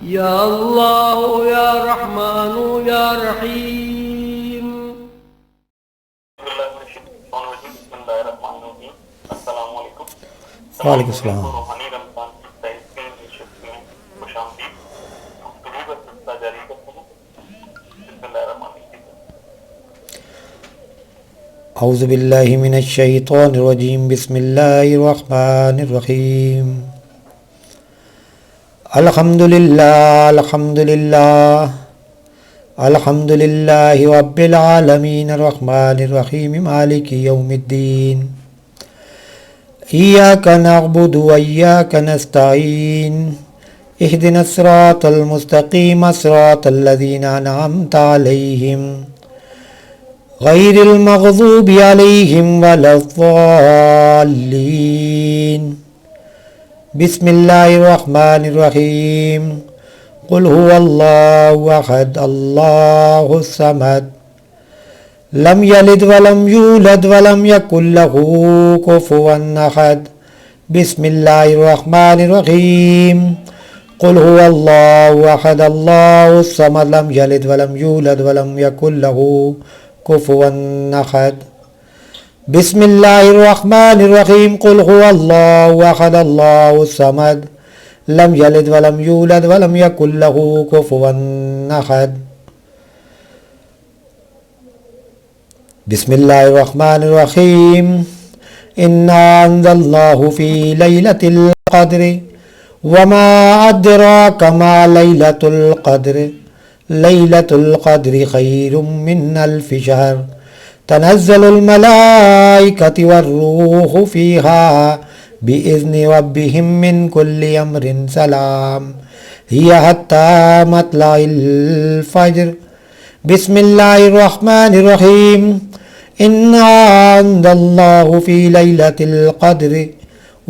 یا اللہ یا رحمان یا رحیم. السلام علیکم. وعلیکم السلام. روحانی رمضان کی تحقیق کی شکل میں خوش آمدید. گفتگو کا سلسلہ جاری کرتے ہیں. بسم اللہ الرحمن الرحیم. اعوذ باللہ من الشیطان الرجیم. بسم اللہ الرحمن الرحیم. الحمدللہ الحمدللہ رب العالمین الرحمن الرحیم مالک یوم الدین. ایاک نعبد و ایاک نستعین. اہدنا الصراط المستقیم صراط الذین انعمت علیہم غیر المغضوب علیہم ولا الضالین. بسم اللہ الرحمن الرحیم. قل هو اللہ احد اللہ الصمد لم یلد ولم یولد ولم یکن له کفوا احد. بسم اللہ الرحمن الرحیم. قل هو اللہ احد اللہ الصمد لم یلد ولم یولد ولم یکن له کفوا احد. بسم اللہ الرحمن الرحیم. قل هو اللہ احد اللہ الصمد لم یلد ولم یولد ولم یکن له کفوا احد. بسم اللہ الرحمن الرحیم. انا انزلناہ فی لیلۃ القدر وما ادراک ما لیلۃ القدر. لیلۃ القدر خیر من الف شہر. تنزل الملائکۃ والروح فیہا بإذن ربهم من كل أمر سلام هي حتى مطلع الفجر. بسم الله الرحمن الرحيم. إنا أنزلناه في ليلة القدر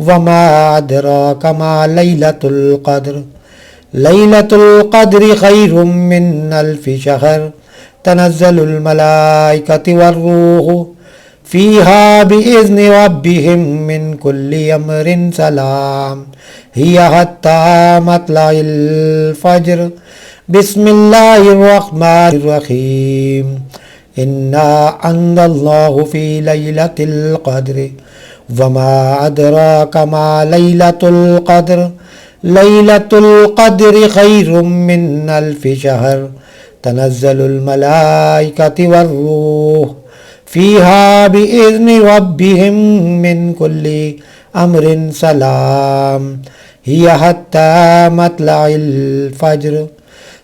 وما أدراك ما ليلة القدر. ليلة القدر خير من ألف شهر. تنزل الملائكة والروح فيها بإذن ربهم من كل أمر سلام هي حتى مطلع الفجر. بسم الله الرحمن الرحيم. إنا أنزلناه في ليلة القدر وما أدراك ما ليلة القدر. ليلة القدر خير من ألف شهر. تنزل الملائكة والروح فيها بإذن ربهم من كل أمر سلام هي حتى مطلع الفجر.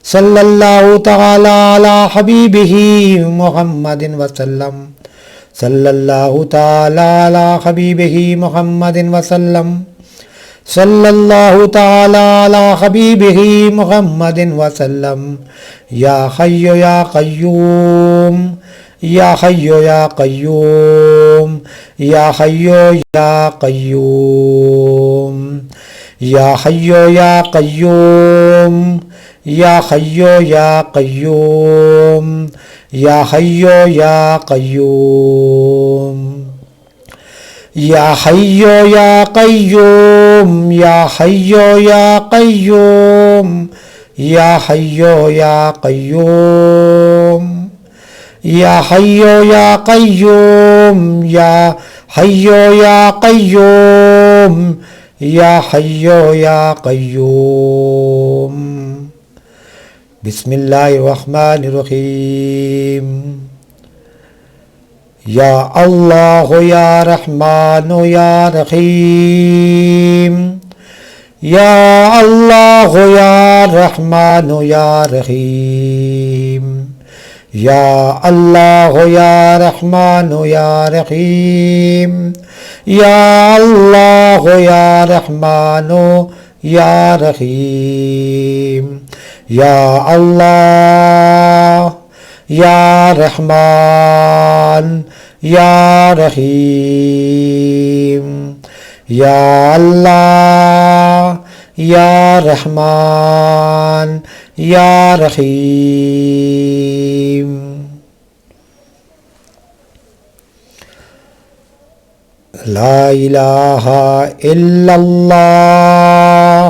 صلى الله تعالى على حبيبه محمد وسلم. صلى الله تعالى على حبيبه محمد وسلم. صلى الله تعالى على حبيبه محمد وسلم. يا حي يا قيوم یا حی یا قیوم. یا حی یا قیوم. یا حی یا قیوم. یا حی یا قیوم. یا حی یا قیوم. یا حی یا قیوم. یا حی یا قیوم. یا حی یا قیوم. یا حی یا قیوم. یا حی یا قیوم. یا حی یا قیوم. بسم اللہ الرحمن الرحیم. یا اللہ یا رحمان یا رحیم. یا اللہ یا رحمان یا رحیم. یا اللہ یا رحمان یا رحیم. یا اللہ یا رحمان یا رحیم. یا اللہ یا رحمان یا رحیم. یا اللہ یا رحمان یا رحیم. لا الہ الا اللہ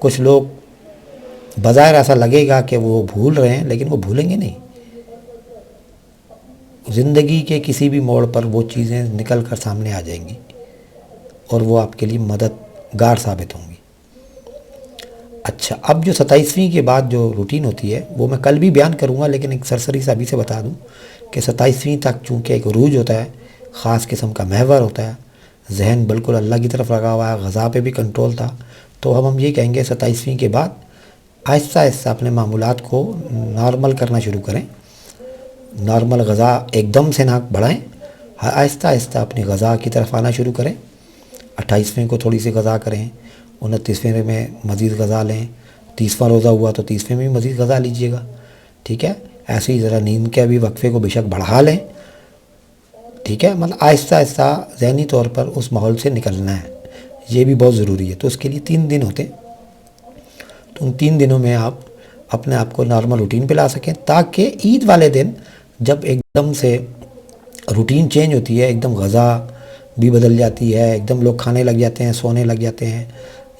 کچھ لوگ بظاہر ایسا لگے گا کہ وہ بھول رہے ہیں، لیکن وہ بھولیں گے نہیں. زندگی کے کسی بھی موڑ پر وہ چیزیں نکل کر سامنے آ جائیں گی اور وہ آپ کے لیے مددگار ثابت ہوں گی. اچھا، اب جو 27ویں کے بعد جو روٹین ہوتی ہے وہ میں کل بھی بیان کروں گا، لیکن ایک سرسری سا ابھی سے بتا دوں کہ 27ویں تک چونکہ ایک عروج ہوتا ہے، خاص قسم کا محور ہوتا ہے، ذہن بالکل اللہ کی طرف لگا ہوا ہے، غذا پہ بھی کنٹرول تھا، تو ہم یہ کہیں گے 27ویں کے بعد آہستہ آہستہ اپنے معمولات کو نارمل کرنا شروع کریں. نارمل غذا ایک دم سے نہ بڑھائیں، آہستہ آہستہ اپنی غذا کی طرف آنا شروع کریں. 28ویں کو تھوڑی سی غذا کریں، 29ویں میں مزید غذا لیں، 30واں روزہ ہوا تو 30ویں میں بھی مزید غذا لیجئے گا. ٹھیک ہے، ایسے ہی ذرا نیند کے بھی وقفے کو بے شک بڑھا لیں. ٹھیک ہے، مطلب آہستہ آہستہ ذہنی طور پر اس ماحول سے نکلنا ہے، یہ بھی بہت ضروری ہے. تو اس کے لیے 3 دن ہوتے ہیں، تو ان 3 دنوں میں آپ اپنے آپ کو نارمل روٹین پہ لا سکیں، تاکہ عید والے دن جب ایک دم سے روٹین چینج ہوتی ہے، ایک دم غذا بھی بدل جاتی ہے، ایک دم لوگ کھانے لگ جاتے ہیں، سونے لگ جاتے ہیں،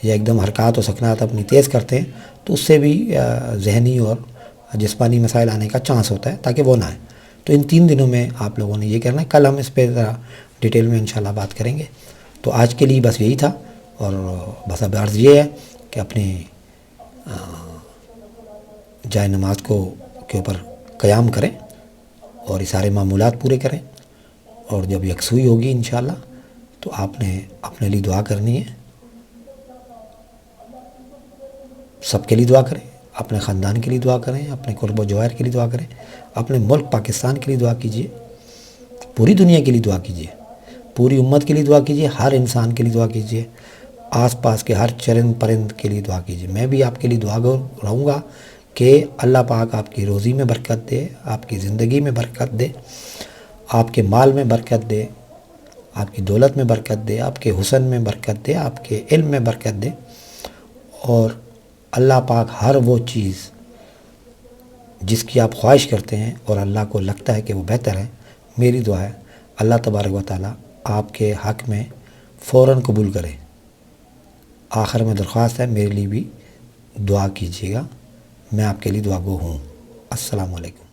یا ایک دم حرکات و سکنات اپنی تیز کرتے ہیں، تو اس سے بھی ذہنی اور جسمانی مسائل آنے کا چانس ہوتا ہے، تاکہ وہ نہ آئے. تو ان 3 دنوں میں آپ لوگوں نے یہ کرنا ہے. کل ہم اس پہ ذرا ڈیٹیل میں انشاءاللہ بات کریں گے. تو آج کے لیے بس یہی تھا، اور بس اب عرض یہ ہے کہ اپنے جائے نماز کے اوپر قیام کریں اور یہ سارے معمولات پورے کریں، اور جب یکسوئی ہوگی انشاءاللہ تو آپ نے اپنے لیے دعا کرنی ہے. سب کے لیے دعا کریں، اپنے خاندان کے لیے دعا کریں، اپنے قرب و جوار کے لیے دعا کریں، اپنے ملک پاکستان کے لیے دعا کیجیے، پوری دنیا کے لیے دعا کیجیے، پوری امت کے لیے دعا کیجیے، ہر انسان کے لیے دعا کیجیے، آس پاس کے ہر چرند پرند کے لیے دعا کیجیے. میں بھی آپ کے لیے دعا رہوں گا کہ اللہ پاک آپ کی روزی میں برکت دے، آپ کی زندگی میں برکت دے، آپ کے مال میں برکت دے، آپ کی دولت میں برکت دے، آپ کے حسن میں برکت دے، آپ کے علم میں برکت دے، اور اللہ پاک ہر وہ چیز جس کی آپ خواہش کرتے ہیں اور اللہ کو لگتا ہے کہ وہ بہتر ہے، میری دعا ہے اللہ تبارک و تعالیٰ آپ کے حق میں فوراً قبول کرے. آخر میں درخواست ہے میرے لیے بھی دعا کیجیے گا، میں آپ کے لیے دعا گو ہوں. السلام علیکم.